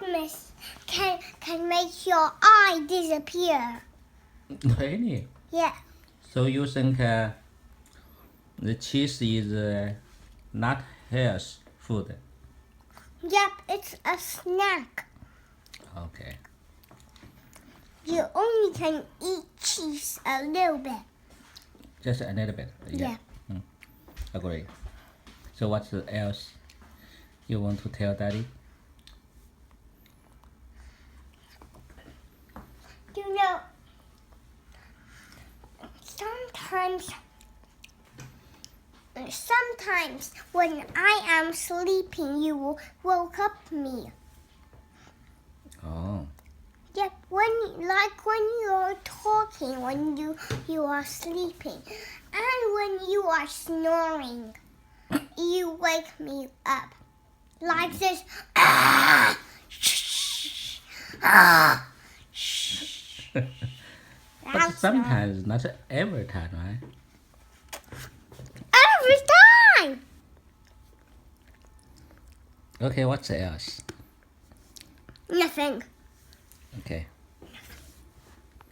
promise can make your eye disappear. Really? Yeah. So you think the cheese is not health food? Yep, it's a snack. Okay. You only can eat cheese a little bit. Just a little bit. Yeah. Agree. So what else you want to tell Daddy? You know, sometimes when I am sleeping, you woke up me. Oh. Yep, when you're talking, when you are sleeping, and when you are snoring, you wake me up like this. Ah, shh, ah, shh. But sometimes, not every time, right? Every time. Okay, what else? Nothing. Okay.